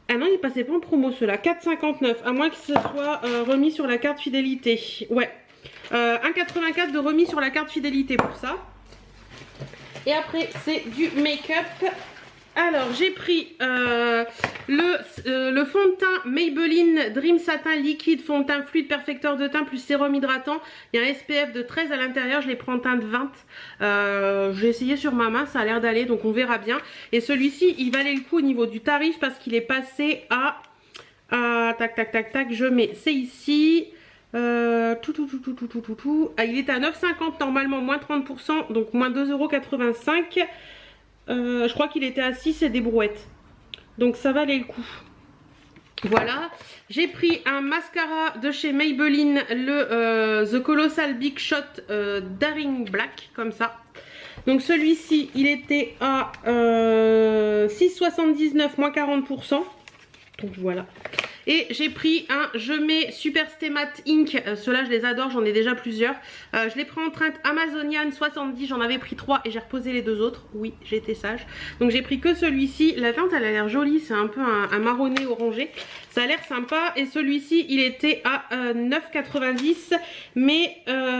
Ah non, il passait pas en promo ceux-là. 4,59, à moins que ce soit remis sur la carte fidélité. Ouais. 1,84 de remis sur la carte fidélité pour ça. Et après c'est du make-up. Alors j'ai pris le fond de teint Maybelline Dream Satin liquide fond de teint fluide perfecteur de teint plus sérum hydratant. Il y a un SPF de 13 à l'intérieur, je l'ai pris en teinte 20. J'ai essayé sur ma main, ça a l'air d'aller, donc on verra bien. Et celui-ci il valait le coup au niveau du tarif parce qu'il est passé à tac, je mets, c'est ici. Ah, il est à 9,50 normalement, moins 30%, donc moins 2,85 €. Je crois qu'il était à 6 et des brouettes. Donc ça valait le coup. Voilà. J'ai pris un mascara de chez Maybelline, le The Colossal Big Shot Daring Black, comme ça. Donc celui-ci, il était à 6,79 moins 40%. Donc voilà. Et j'ai pris un Je mets Super Stay Matte Ink. Ceux-là je les adore, j'en ai déjà plusieurs. Je les prends en teinte Amazonian 70, j'en avais pris 3 et j'ai reposé les 2 autres. Oui, j'ai été sage. Donc j'ai pris que celui-ci. La teinte elle a l'air jolie, c'est un peu un marronné orangé. Ça a l'air sympa. Et celui-ci il était à 9,90. Mais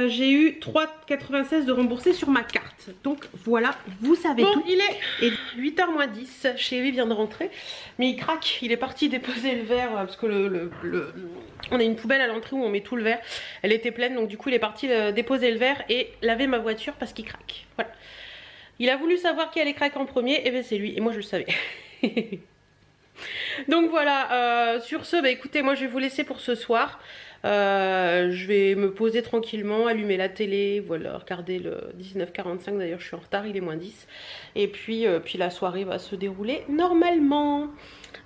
j'ai eu 3,96 de remboursé sur ma carte. Donc voilà, vous savez tout. Il est 8h moins 10. Chérie vient de rentrer. Mais il craque, il est parti déposer le verre. Parce que on a une poubelle à l'entrée où on met tout le verre. Elle était pleine, donc du coup il est parti déposer le verre et laver ma voiture parce qu'il craque. Voilà. Il a voulu savoir qui allait craquer en premier, et bien c'est lui, et moi je le savais. Donc voilà, sur ce, bah écoutez, moi je vais vous laisser pour ce soir. Je vais me poser tranquillement, allumer la télé, voilà, regarder le 19h45, d'ailleurs je suis en retard, il est moins 10. Et puis la soirée va se dérouler normalement.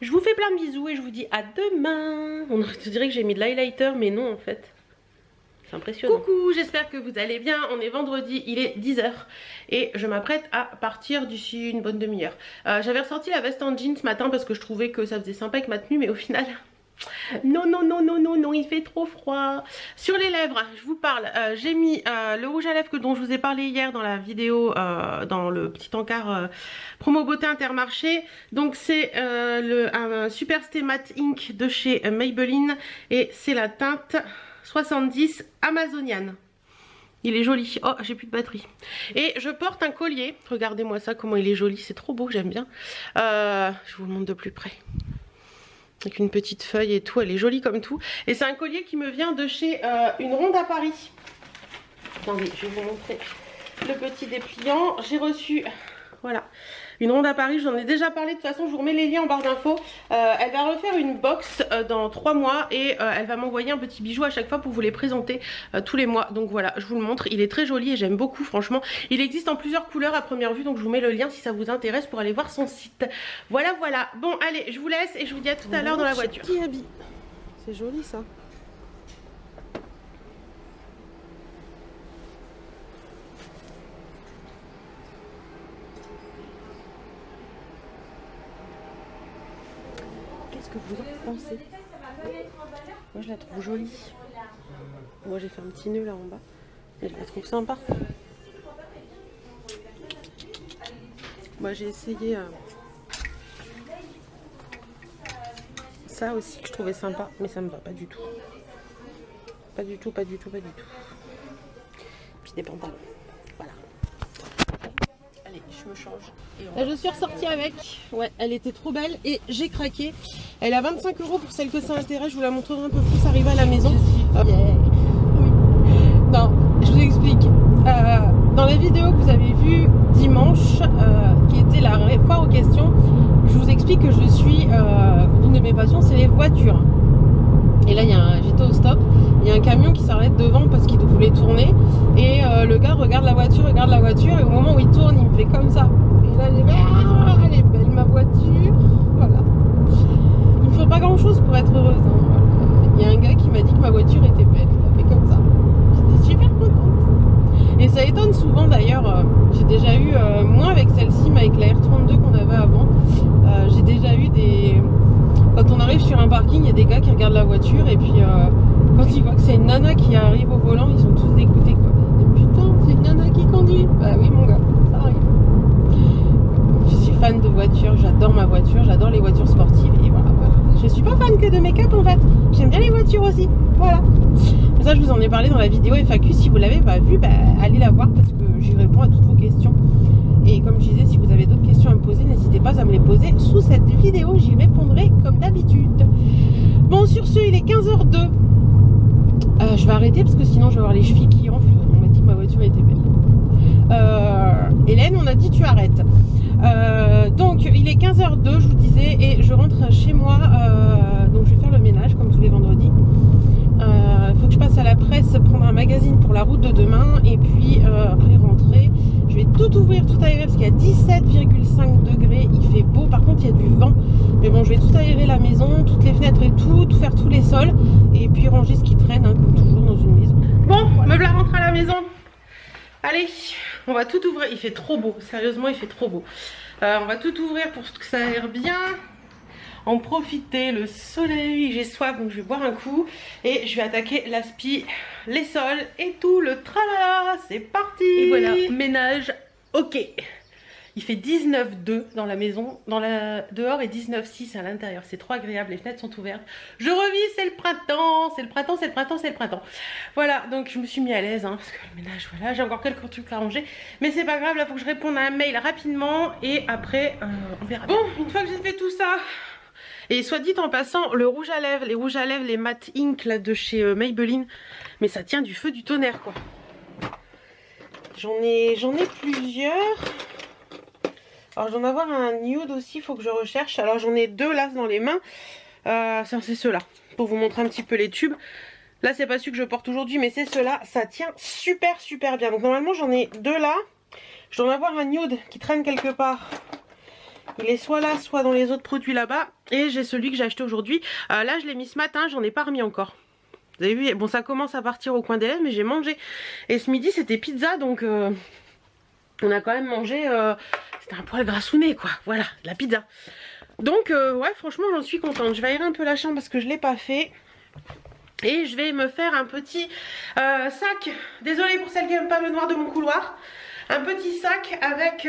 Je vous fais plein de bisous et je vous dis à demain. On dirait que j'ai mis de l'highlighter, mais non en fait. C'est impressionnant. Coucou, j'espère que vous allez bien. On est vendredi, il est 10 h et je m'apprête à partir d'ici une bonne demi-heure. J'avais ressorti la veste en jean ce matin parce que je trouvais que ça faisait sympa avec ma tenue, mais au final... Non, il fait trop froid. Sur les lèvres, je vous parle, j'ai mis le rouge à lèvres dont je vous ai parlé hier dans la vidéo, dans le petit encart promo beauté Intermarché. Donc c'est un Super Stay Matte Ink de chez Maybelline et c'est la teinte 70 Amazonian. Il est joli. Oh, j'ai plus de batterie. Et je porte un collier. Regardez-moi ça, comment il est joli. C'est trop beau, j'aime bien. Je vous le montre de plus près. Avec une petite feuille et tout, elle est jolie comme tout. Et c'est un collier qui me vient de chez une ronde à Paris. Attendez, je vais vous montrer le petit dépliant. J'ai reçu, voilà, une ronde à Paris, j'en ai déjà parlé, de toute façon je vous remets les liens en barre d'infos. Elle va refaire une box dans 3 mois et elle va m'envoyer un petit bijou à chaque fois pour vous les présenter tous les mois. Donc voilà, je vous le montre, il est très joli et j'aime beaucoup franchement. Il existe en plusieurs couleurs à première vue, donc je vous mets le lien si ça vous intéresse pour aller voir son site. Voilà, voilà. Bon allez, je vous laisse et je vous dis à tout à l'heure dans la voiture. Petit habit, c'est joli ça. Qu'est-ce que vous en pensez? Moi je la trouve jolie. Moi j'ai fait un petit nœud là en bas. Et je la trouve sympa. Moi j'ai essayé ça aussi que je trouvais sympa. Mais ça me va pas du tout. Pas du tout. Puis des pantalons. Voilà. Allez. Allez, je me change. Là, je suis ressortie avec. Ouais, elle était trop belle et j'ai craqué. Elle a 25 € pour celle que ça intéresse. Je vous la montrerai un peu plus arrivée à la maison. Oui. Non, je vous explique. Dans la vidéo que vous avez vue dimanche, qui était la foire aux questions, je vous explique que je suis une de mes passions, c'est les voitures. Et là, j'étais au stop. Il y a un camion qui s'arrête devant parce qu'il voulait tourner. Et le gars regarde la voiture. Et au moment où il tourne, il me fait comme ça. Et là, elle est belle ma voiture. Voilà. Il ne faut pas grand chose pour être heureuse. Hein. Voilà. Il y a un gars qui m'a dit que ma voiture était belle. Il a fait comme ça. J'étais super contente. Et ça étonne souvent d'ailleurs. J'ai déjà eu, moins avec celle-ci, mais avec la R32 qu'on avait avant. J'ai déjà eu des... Quand on arrive sur un parking, il y a des gars qui regardent la voiture et puis quand ils voient que c'est une nana qui arrive au volant, ils sont tous dégoûtés quoi. Et putain, c'est une nana qui conduit. Bah oui mon gars, ça arrive. Je suis fan de voitures, j'adore ma voiture, j'adore les voitures sportives et voilà. Je suis pas fan que de make-up en fait. J'aime bien les voitures aussi. Voilà. Ça je vous en ai parlé dans la vidéo FAQ. Si vous l'avez pas vue, allez la voir parce que j'y réponds à toutes vos questions. Et comme je disais, si vous avez d'autres questions à me poser, n'hésitez pas à me les poser sous cette vidéo, j'y répondrai comme d'habitude. Bon, sur ce, il est 15h02. Je vais arrêter parce que sinon je vais avoir les chevilles qui enflent. On m'a dit que ma voiture était belle. Hélène, on a dit tu arrêtes. Donc, il est 15h02, je vous disais, et je rentre chez moi. Donc, je vais faire le ménage comme tous les vendredis. Il faut que je passe à la presse, prendre un magazine pour la route de demain, et puis après rentrer. Je vais tout ouvrir, tout aérer parce qu'il y a 17,5 degrés, il fait beau, par contre il y a du vent. Mais bon, je vais tout aérer la maison, toutes les fenêtres et tout faire tous les sols, et puis ranger ce qui traîne, hein, comme toujours dans une maison. Bon, me voilà rentre à la maison. Allez, on va tout ouvrir, il fait trop beau, sérieusement il fait trop beau. On va tout ouvrir pour que ça aère bien. En profiter, le soleil, j'ai soif donc je vais boire un coup et je vais attaquer l'aspi, les sols et tout le tralala, c'est parti. Et voilà, ménage, ok. Il fait 19,2 dans la maison, dehors et 19,6 à l'intérieur, c'est trop agréable, les fenêtres sont ouvertes. Je revis, c'est le printemps, c'est le printemps, c'est le printemps, c'est le printemps. Voilà, donc je me suis mis à l'aise, hein, parce que le ménage, voilà, j'ai encore quelques trucs à ranger. Mais c'est pas grave, là, il faut que je réponde à un mail rapidement et après, on verra bien. Bon, une fois que j'ai fait tout ça... Et soit dit en passant, le rouge à lèvres, les Matte Ink là, de chez Maybelline, mais ça tient du feu du tonnerre quoi. J'en ai plusieurs. Alors j'en ai avoir un nude aussi, il faut que je recherche. Alors j'en ai deux là dans les mains. C'est ceux-là, pour vous montrer un petit peu les tubes. Là c'est pas celui que je porte aujourd'hui, mais c'est ceux-là. Ça tient super bien. Donc normalement j'en ai deux là. Je dois en avoir un nude qui traîne quelque part. Il est soit là, soit dans les autres produits là-bas. Et j'ai celui que j'ai acheté aujourd'hui. Là, je l'ai mis ce matin, j'en ai pas remis encore. Vous avez vu, bon, ça commence à partir au coin des lèvres, mais j'ai mangé. Et ce midi, c'était pizza, donc on a quand même mangé... c'était un poil grassounet, quoi. Voilà, de la pizza. Donc, ouais, franchement, j'en suis contente. Je vais aérer un peu la chambre parce que je l'ai pas fait. Et je vais me faire un petit sac. Désolée pour celles qui n'aiment pas le noir de mon couloir. Un petit sac avec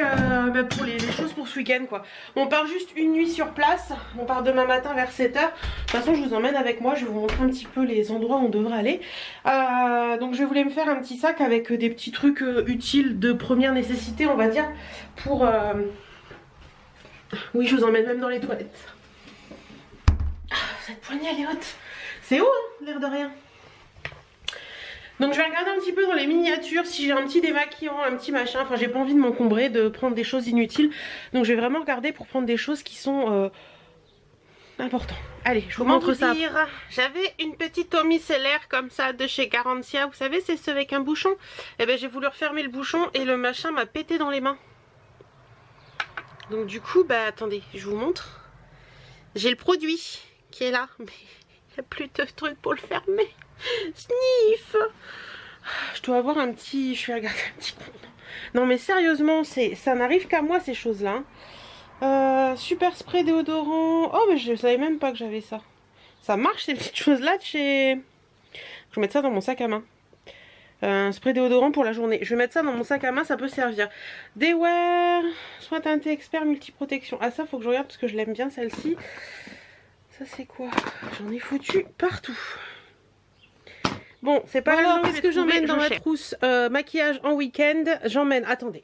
pour les choses pour ce week-end quoi. On part juste une nuit sur place. On part demain matin vers 7h. De toute façon je vous emmène avec moi. Je vais vous montrer un petit peu les endroits où on devrait aller. Donc je voulais me faire un petit sac avec des petits trucs utiles de première nécessité on va dire. Pour... Oui je vous emmène même dans les toilettes. Ah, cette poignée elle est haute. C'est haut hein, l'air de rien. Donc je vais regarder un petit peu dans les miniatures si j'ai un petit démaquillant, un petit machin. Enfin j'ai pas envie de m'encombrer, de prendre des choses inutiles. Donc je vais vraiment regarder pour prendre des choses qui sont importantes. Allez, je vous montre ça. J'avais une petite eau micellaire comme ça de chez Garantia. Vous savez c'est ceux avec un bouchon. Et ben j'ai voulu refermer le bouchon et le machin m'a pété dans les mains. Donc du coup bah attendez, je vous montre. J'ai le produit qui est là. Mais il n'y a plus de truc pour le fermer. Sniff. Je dois avoir un petit... Je vais regarder un petit compte. Non mais sérieusement, ça n'arrive qu'à moi ces choses-là. Super spray déodorant. Oh mais je savais même pas que j'avais ça. Ça marche ces petites choses-là de chez... Je vais mettre ça dans mon sac à main. Un spray déodorant pour la journée. Je vais mettre ça dans mon sac à main, ça peut servir. Daywear, soin teinté expert multiprotection. Ah ça faut que je regarde parce que je l'aime bien celle-ci. Ça c'est quoi? J'en ai foutu partout. Bon, c'est pas alors, qu'est-ce que j'emmène dans ma trousse maquillage en week-end. J'emmène, attendez.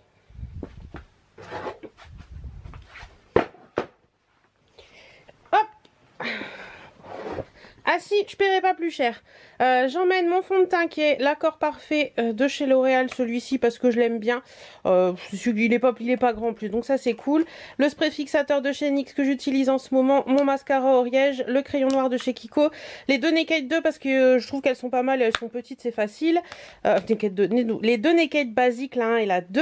Ah si, je paierai pas plus cher. J'emmène mon fond de teint qui est l'accord parfait de chez L'Oréal, celui-ci parce que je l'aime bien. Il est pas grand en plus, donc ça c'est cool. Le spray fixateur de chez NYX que j'utilise en ce moment, mon mascara Oriège, le crayon noir de chez Kiko, les deux Naked 2 parce que je trouve qu'elles sont pas mal et elles sont petites, c'est facile. Les deux Naked basiques, la 1 et la 2.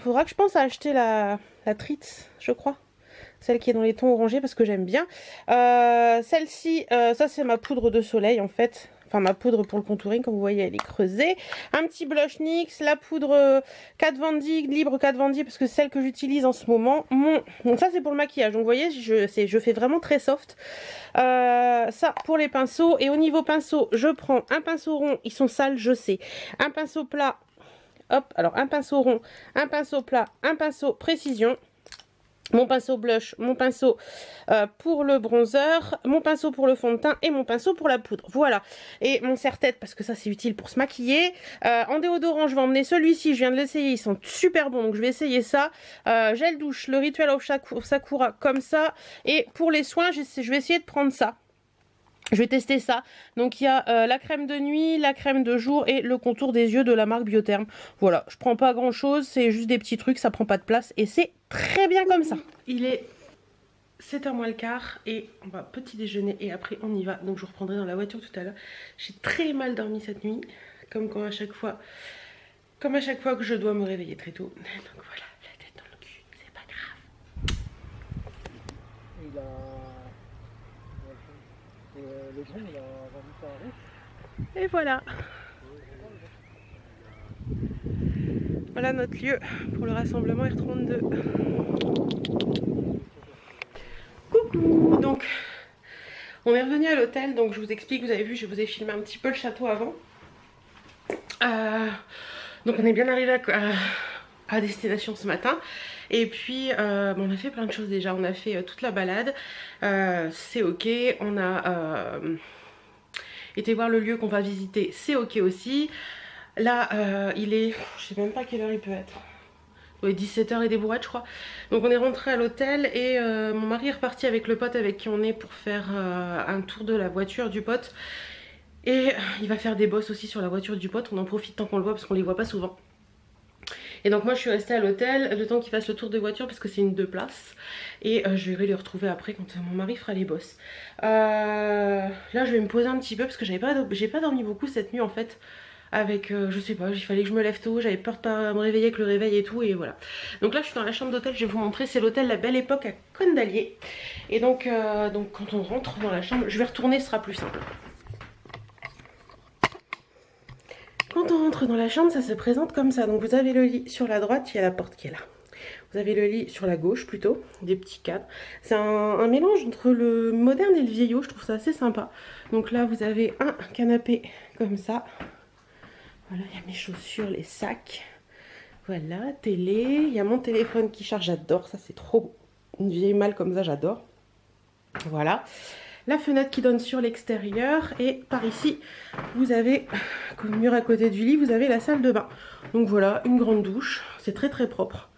Faudra que je pense à acheter la Tritz, je crois. Celle qui est dans les tons orangés parce que j'aime bien. Celle-ci, ça c'est ma poudre de soleil en fait. Enfin ma poudre pour le contouring, comme vous voyez elle est creusée. Un petit blush NYX, la poudre Kat Von D, Libre Kat Von D parce que c'est celle que j'utilise en ce moment. Donc ça c'est pour le maquillage. Donc vous voyez je fais vraiment très soft. Ça pour les pinceaux. Et au niveau pinceau, je prends un pinceau rond, ils sont sales je sais. Un pinceau plat, hop, alors un pinceau rond, un pinceau plat, un pinceau précision. Mon pinceau blush, mon pinceau pour le bronzer, mon pinceau pour le fond de teint et mon pinceau pour la poudre. Voilà. Et mon serre-tête parce que ça c'est utile pour se maquiller. En déodorant, je vais emmener celui-ci. Je viens de l'essayer. Ils sont super bons. Donc je vais essayer ça. Gel douche, le Ritual of Sakura comme ça. Et pour les soins, je vais essayer de prendre ça. Je vais tester ça. Donc il y a la crème de nuit, la crème de jour et le contour des yeux de la marque Biotherm. Voilà, je prends pas grand chose, c'est juste des petits trucs, ça prend pas de place et c'est très bien comme ça. Il est 7h moins le quart et on va petit déjeuner et après on y va. Donc je vous reprendrai dans la voiture tout à l'heure. J'ai très mal dormi cette nuit, comme à chaque fois que je dois me réveiller très tôt. Donc voilà, la tête dans le cul, c'est pas grave. Le grand, il a vendu ça à Roux. Et voilà. Voilà notre lieu pour le rassemblement R32. Coucou. Donc, on est revenu à l'hôtel. Donc, je vous explique, vous avez vu, je vous ai filmé un petit peu le château avant. Donc, on est bien arrivé à destination ce matin. Et puis on a fait plein de choses déjà. On a fait toute la balade, c'est ok. On a été voir le lieu qu'on va visiter, c'est ok aussi. Là il est, je sais même pas quelle heure il peut être. Ouais, 17h et des bourrettes je crois. Donc on est rentré à l'hôtel et mon mari est reparti avec le pote avec qui on est pour faire un tour de la voiture du pote. Et il va faire des bosses aussi sur la voiture du pote. On en profite tant qu'on le voit parce qu'on les voit pas souvent. Et donc moi je suis restée à l'hôtel le temps qu'il fasse le tour de voiture parce que c'est une 2 places. Et je vais les retrouver après quand mon mari fera les bosses. Là je vais me poser un petit peu parce que j'ai pas dormi beaucoup cette nuit en fait. Avec, je sais pas, il fallait que je me lève tôt, j'avais peur de pas me réveiller avec le réveil et tout et voilà. Donc là je suis dans la chambre d'hôtel, je vais vous montrer, c'est l'hôtel La Belle Époque à Condalier. Et donc quand on rentre dans la chambre, je vais retourner, ce sera plus simple. Quand on rentre dans la chambre, ça se présente comme ça. Donc vous avez le lit sur la droite, il y a la porte qui est là. Vous avez le lit sur la gauche plutôt, des petits cadres. C'est un mélange entre le moderne et le vieillot, je trouve ça assez sympa. Donc là vous avez un canapé comme ça. Voilà, il y a mes chaussures, les sacs. Voilà, télé. Il y a mon téléphone qui charge, j'adore, ça c'est trop beau. Une vieille malle comme ça, j'adore. Voilà. La fenêtre qui donne sur l'extérieur et par ici vous avez, comme mur à côté du lit, vous avez la salle de bain. Donc voilà, une grande douche, c'est très très propre.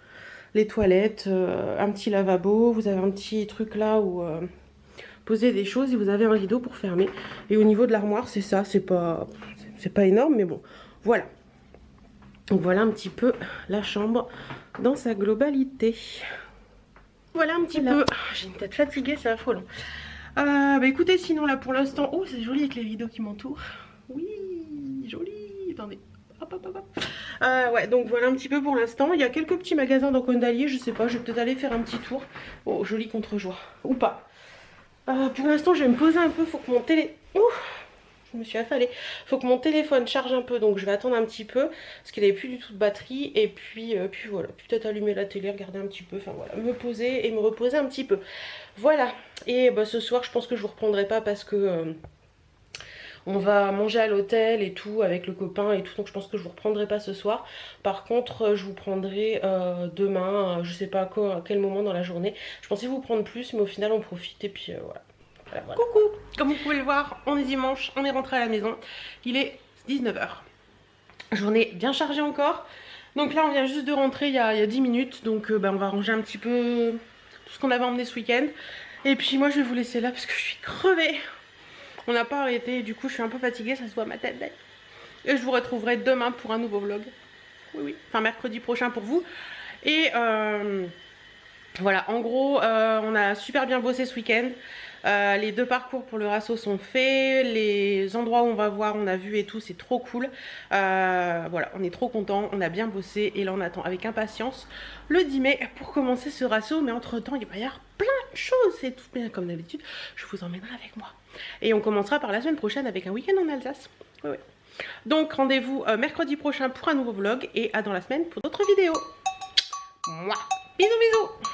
Les toilettes, un petit lavabo, vous avez un petit truc là où poser des choses et vous avez un rideau pour fermer. Et au niveau de l'armoire, c'est ça, c'est pas énorme mais bon, voilà. Donc voilà un petit peu la chambre dans sa globalité. Voilà un petit peu, j'ai une tête fatiguée, c'est affolant. Bah écoutez, sinon là pour l'instant, oh c'est joli avec les rideaux qui m'entourent. Oui, joli. Attendez, hop hop hop hop. Ouais, donc voilà un petit peu pour l'instant. Il y a quelques petits magasins dans Condalier, je sais pas, je vais peut-être aller faire un petit tour. Oh, joli contre-joie, ou pas. Pour l'instant, je vais me poser un peu, faut que mon télé... Je me suis affalée. Faut que mon téléphone charge un peu, donc je vais attendre un petit peu parce qu'il n'avait plus du tout de batterie. Et puis voilà, peut-être allumer la télé, regarder un petit peu, enfin voilà, me poser et me reposer un petit peu. Voilà. Et bah, ce soir, je pense que je vous reprendrai pas parce que on va manger à l'hôtel et tout avec le copain et tout, donc je pense que je vous reprendrai pas ce soir. Par contre, je vous prendrai demain, je sais pas à quel moment dans la journée. Je pensais vous prendre plus, mais au final on profite et puis voilà. Voilà. Coucou, comme vous pouvez le voir, on est dimanche, on est rentré à la maison, il est 19h. Journée bien chargée encore. Donc là on vient juste de rentrer il y a 10 minutes, donc bah, on va ranger un petit peu tout ce qu'on avait emmené ce week-end. Et puis moi je vais vous laisser là parce que je suis crevée. On n'a pas arrêté, du coup je suis un peu fatiguée, ça se voit à ma tête d'ailleurs. Et je vous retrouverai demain pour un nouveau vlog. Oui, oui, enfin mercredi prochain pour vous. Et voilà, en gros, on a super bien bossé ce week-end. Les 2 parcours pour le Rasso sont faits. Les endroits où on va voir, on a vu et tout, c'est trop cool. Voilà, on est trop contents, on a bien bossé. Et là, on attend avec impatience le 10 mai pour commencer ce Rasso. Mais entre-temps, il va y avoir plein de choses. C'est tout bien comme d'habitude. Je vous emmènerai avec moi. Et on commencera par la semaine prochaine avec un week-end en Alsace. Oui, oui. Donc, rendez-vous mercredi prochain pour un nouveau vlog. Et à dans la semaine pour d'autres vidéos. Mouah. Bisous, bisous.